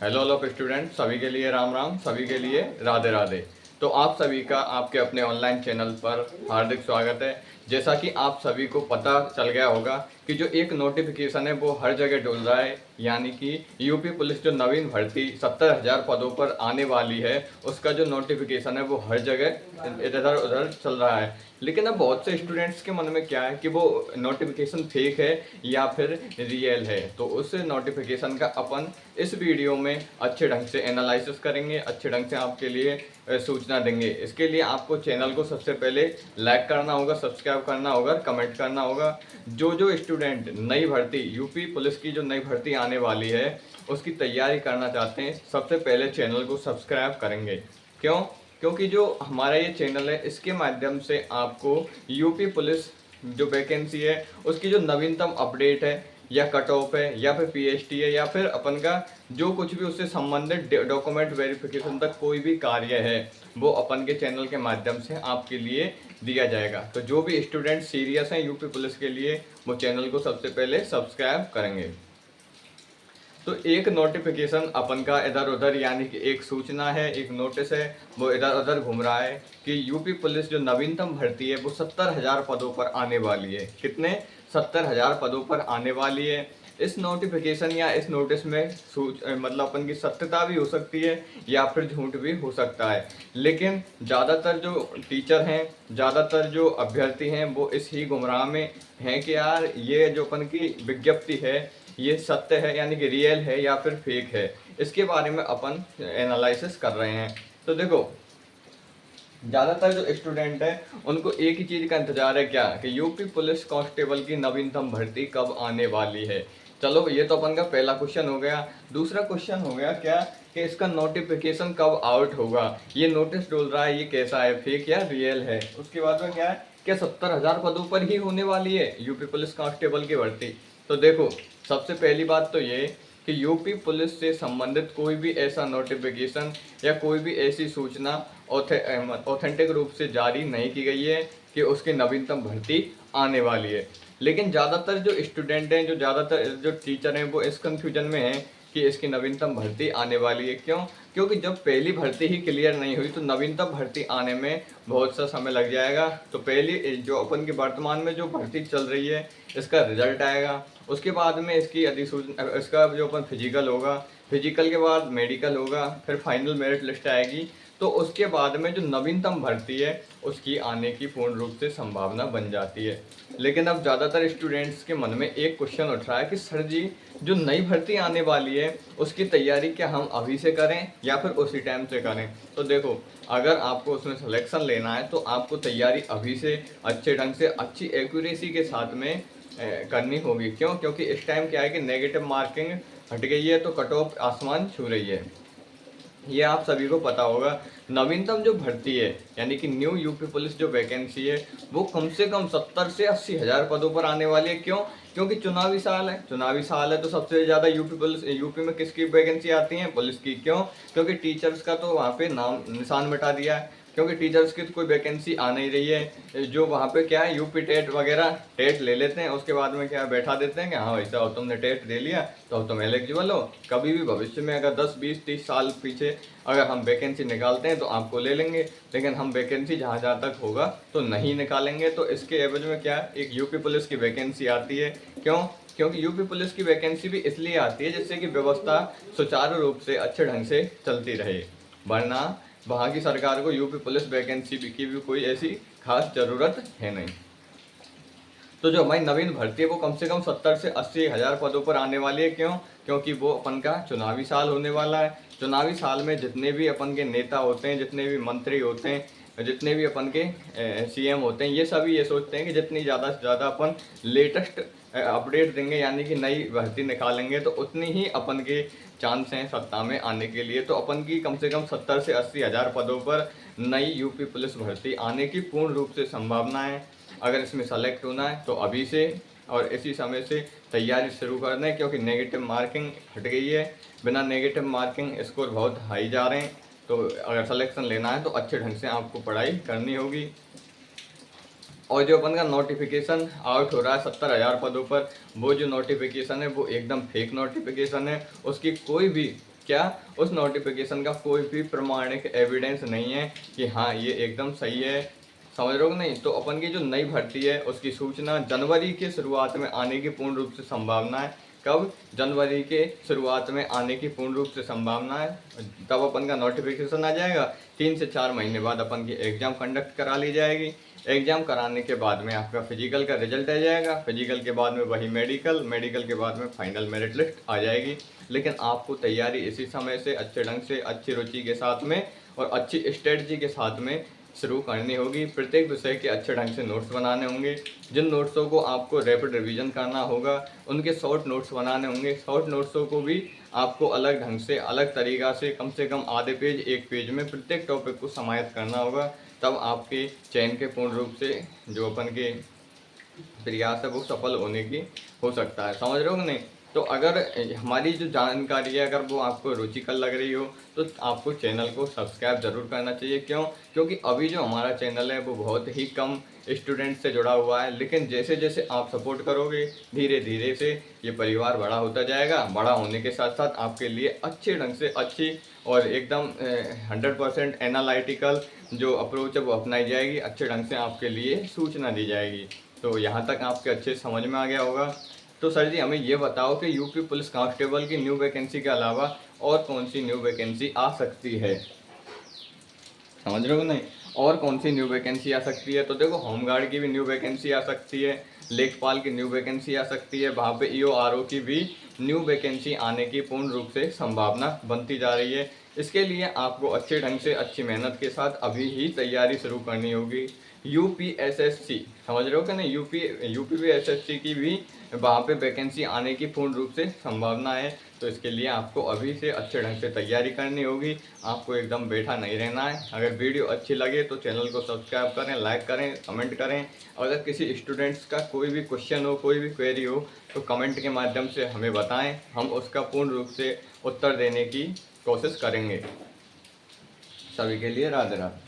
Hello hello student, सभी के लिए राम राम, सभी के लिए राधे राधे। तो आप सभी का आपके अपने ऑनलाइन चैनल पर हार्दिक स्वागत है। जैसा कि आप सभी को पता चल गया होगा कि जो एक नोटिफिकेशन है वो हर जगह डुल रहा है, यानी कि यूपी पुलिस जो नवीन भर्ती 70,000 पदों पर आने वाली है, उसका जो नोटिफिकेशन है वो हर जगह इधर उधर चल रहा है। लेकिन अब बहुत से स्टूडेंट्स के मन में क्या है कि वो नोटिफिकेशन फेक है या फिर रियल है। तो उस नोटिफिकेशन का अपन इस वीडियो में अच्छे ढंग से एनालिसिस करेंगे, अच्छे ढंग से आपके लिए सूचना देंगे। इसके लिए आपको चैनल को सबसे पहले लाइक करना होगा, सब्सक्राइब करना होगा, कमेंट करना होगा। जो स्टूडेंट नई भर्ती यूपी पुलिस की जो नई भर्ती आने वाली है उसकी तैयारी करना चाहते हैं, सबसे पहले चैनल को सब्सक्राइब करेंगे। क्यों? क्योंकि जो हमारा ये चैनल है इसके माध्यम से आपको यूपी पुलिस जो वैकेंसी है उसकी जो नवीनतम अपडेट है या कट ऑफ है या फिर पीएसटी है या फिर अपन का जो कुछ भी उससे संबंधित डॉक्यूमेंट वेरिफिकेशन तक कोई भी कार्य है वो अपन के चैनल के माध्यम से आपके लिए दिया जाएगा। तो जो भी स्टूडेंट सीरियस हैं यूपी पुलिस के लिए वो चैनल को सबसे पहले सब्सक्राइब करेंगे। तो एक नोटिफिकेशन अपन का इधर उधर, यानी कि एक सूचना है, एक नोटिस है, वो इधर उधर घूम रहा है कि यूपी पुलिस जो नवीनतम भर्ती है वो 70,000 पदों पर आने वाली है। कितने? 70,000 पदों पर आने वाली है। इस नोटिफिकेशन या इस नोटिस में मतलब अपन की सत्यता भी हो सकती है या फिर झूठ भी हो सकता है। लेकिन ज़्यादातर जो टीचर हैं, ज़्यादातर जो अभ्यर्थी हैं वो इस ही गुमराह में हैं कि यार ये जो अपन की विज्ञप्ति है ये सत्य है, यानी कि रियल है या फिर फेक है। इसके बारे में अपन एनालिसिस कर रहे हैं। तो देखो, ज़्यादातर जो स्टूडेंट हैं उनको एक ही चीज़ का इंतजार है, क्या कि यूपी पुलिस कांस्टेबल की नवीनतम भर्ती कब आने वाली है। चलो, ये तो अपन का पहला क्वेश्चन हो गया। दूसरा क्वेश्चन हो गया क्या कि इसका नोटिफिकेशन कब आउट होगा। ये नोटिस डोल रहा है, ये कैसा है, फेक या रियल है। उसके बाद में क्या है, क्या 70,000 पदों पर ही होने वाली है यूपी पुलिस कांस्टेबल की भर्ती। तो देखो, सबसे पहली बात तो ये कि यूपी पुलिस से संबंधित कोई भी ऐसा नोटिफिकेशन या कोई भी ऐसी सूचना ऑथेंटिक रूप से जारी नहीं की गई है कि उसकी नवीनतम भर्ती आने वाली है। लेकिन ज़्यादातर जो स्टूडेंट हैं, जो ज़्यादातर जो टीचर हैं वो इस कन्फ्यूजन में हैं कि इसकी नवीनतम भर्ती आने वाली है। क्यों? क्योंकि जब पहली भर्ती ही क्लियर नहीं हुई तो नवीनतम भर्ती आने में बहुत सा समय लग जाएगा। तो पहली जो अपन की वर्तमान में जो भर्ती चल रही है इसका रिजल्ट आएगा, उसके बाद में इसकी अधिसूचना, इसका जो अपन फिजिकल होगा, फिजिकल के बाद मेडिकल होगा, फिर फाइनल मेरिट लिस्ट आएगी। तो उसके बाद में जो नवीनतम भर्ती है उसकी आने की पूर्ण रूप से संभावना बन जाती है। लेकिन अब ज़्यादातर स्टूडेंट्स के मन में एक क्वेश्चन उठ रहा है कि सर जी, जो नई भर्ती आने वाली है उसकी तैयारी क्या हम अभी से करें या फिर उसी टाइम से करें। तो देखो, अगर आपको उसमें सिलेक्शन लेना है तो आपको तैयारी अभी से अच्छे ढंग से, अच्छी एक्यूरेसी के साथ में करनी होगी। क्यों? क्योंकि इस टाइम क्या है कि नेगेटिव मार्किंग हट गई है तो कट ऑफ आसमान छू रही है, ये आप सभी को पता होगा। नवीनतम जो भर्ती है यानी कि न्यू यूपी पुलिस जो वैकेंसी है वो कम से कम 70 से 80,000 पदों पर आने वाली है। क्यों? क्योंकि चुनावी साल है, चुनावी साल है तो सबसे ज़्यादा यूपी में किसकी वैकेंसी आती है? पुलिस की। क्यों? क्योंकि टीचर्स का तो वहाँ पे नाम निशान मिटा दिया है, क्योंकि टीचर्स की तो कोई वैकेंसी आ नहीं रही है। जो वहाँ पे क्या है, यूपी टेट वगैरह टेट ले लेते हैं, उसके बाद में क्या बैठा देते हैं कि हाँ भाई साहब तुमने टेट दे लिया तो अब तुम एलिजिबल हो। कभी भी भविष्य में अगर 10 20 30 साल पीछे अगर हम वैकेंसी निकालते हैं तो आपको ले लेंगे, लेकिन हम वैकेंसी जहाँ तक होगा तो नहीं निकालेंगे। तो इसके एवज में क्या, एक यूपी पुलिस की वैकेंसी आती है। क्यों? क्योंकि यूपी पुलिस की वैकेंसी भी इसलिए आती है जिससे कि व्यवस्था सुचारू रूप से अच्छे ढंग से चलती रहे, वरना वहाँ की सरकार को यूपी पुलिस वैकेंसी की भी कोई ऐसी खास ज़रूरत है नहीं। तो जो हमारी नवीन भर्ती है वो कम से कम 70 से 80,000 पदों पर आने वाली है। क्यों? क्योंकि वो अपन का चुनावी साल होने वाला है। चुनावी साल में जितने भी अपन के नेता होते हैं, जितने भी मंत्री होते हैं, जितने भी अपन के सीएम होते हैं, ये सभी ये सोचते हैं कि जितनी ज़्यादा से ज़्यादा अपन लेटेस्ट अपडेट देंगे यानी कि नई भर्ती निकालेंगे तो उतनी ही अपन के चांस हैं सत्ता में आने के लिए। तो अपन की कम से कम 70 से 80,000 पदों पर नई यूपी पुलिस भर्ती आने की पूर्ण रूप से संभावना है। अगर इसमें सेलेक्ट होना है तो अभी से और इसी समय से तैयारी शुरू कर दें, क्योंकि नेगेटिव मार्किंग हट गई है। बिना नेगेटिव मार्किंग स्कोर बहुत हाई जा रहे हैं। तो अगर सिलेक्शन लेना है तो अच्छे ढंग से आपको पढ़ाई करनी होगी। और जो अपन का नोटिफिकेशन आउट हो रहा है 70,000 पदों पर, वो जो नोटिफिकेशन है वो एकदम फेक नोटिफिकेशन है। उसकी कोई भी क्या उस नोटिफिकेशन का कोई भी प्रमाणिक एविडेंस नहीं है कि हाँ ये एकदम सही है, समझ रहे हो कि नहीं। तो अपन की जो नई भर्ती है उसकी सूचना जनवरी के शुरुआत में आने की पूर्ण रूप से संभावना है। कब? जनवरी के शुरुआत में आने की पूर्ण रूप से संभावना है। तब अपन का नोटिफिकेशन आ जाएगा। 3 से 4 महीने बाद अपन की एग्ज़ाम कंडक्ट करा ली जाएगी। एग्ज़ाम कराने के बाद में आपका फिजिकल का रिजल्ट आ जाएगा। फिजिकल के बाद में वही मेडिकल, मेडिकल के बाद में फाइनल मेरिट लिस्ट आ जाएगी। लेकिन आपको तैयारी इसी समय से अच्छे ढंग से, अच्छी रुचि के साथ में और अच्छी स्ट्रेटजी के साथ में शुरू करनी होगी। प्रत्येक विषय के अच्छे ढंग से नोट्स बनाने होंगे। जिन नोट्सों को आपको रैपिड रिवीजन करना होगा उनके शॉर्ट नोट्स बनाने होंगे। शॉर्ट नोट्सों को भी आपको अलग ढंग से, अलग तरीक़ा से कम आधे पेज, एक पेज में प्रत्येक टॉपिक को समाहित करना होगा। तब आपके चयन के पूर्ण रूप से जो अपन के प्रयास है वो सफल होने की हो सकता है। समझ रहे हो कि नहीं। तो अगर हमारी जो जानकारी है अगर वो आपको रुचिकर लग रही हो तो आपको चैनल को सब्सक्राइब ज़रूर करना चाहिए। क्यों? क्योंकि अभी जो हमारा चैनल है वो बहुत ही कम स्टूडेंट से जुड़ा हुआ है, लेकिन जैसे जैसे आप सपोर्ट करोगे धीरे धीरे से ये परिवार बड़ा होता जाएगा। बड़ा होने के साथ साथ आपके लिए अच्छे ढंग से, अच्छी और एकदम 100% एनालिटिकल जो अप्रोच है वो अपनाई जाएगी। अच्छे ढंग से आपके लिए सूचना दी जाएगी। तो यहाँ तक आपके अच्छे समझ में आ गया होगा। तो सर जी हमें ये बताओ कि यूपी पुलिस कांस्टेबल की न्यू वैकेंसी के अलावा और कौन सी न्यू वैकेंसी आ सकती है। समझ रहे हो नहीं। और कौन सी न्यू वैकेंसी आ सकती है? तो देखो, होमगार्ड की भी न्यू वैकेंसी आ सकती है, लेखपाल की न्यू वैकेंसी आ सकती है, वहाँ पे ईओआरओ की भी न्यू वैकेंसी आने की पूर्ण रूप से संभावना बनती जा रही है। इसके लिए आपको अच्छे ढंग से, अच्छी मेहनत के साथ अभी ही तैयारी शुरू करनी होगी। यूपीएसएससी, समझ रहे हो कि नहीं, यूपीएसएससी की भी वहाँ पे वैकेंसी आने की पूर्ण रूप से संभावना है। तो इसके लिए आपको अभी से अच्छे ढंग से तैयारी करनी होगी। आपको एकदम बैठा नहीं रहना है। अगर वीडियो अच्छी लगे तो चैनल को सब्सक्राइब करें, लाइक करें, कमेंट करें। अगर किसी स्टूडेंट्स का कोई भी क्वेश्चन हो, कोई भी क्वेरी हो तो कमेंट के माध्यम से हमें बताएं। हम उसका पूर्ण रूप से उत्तर देने की कोशिश करेंगे। सभी के लिए राधे राधे।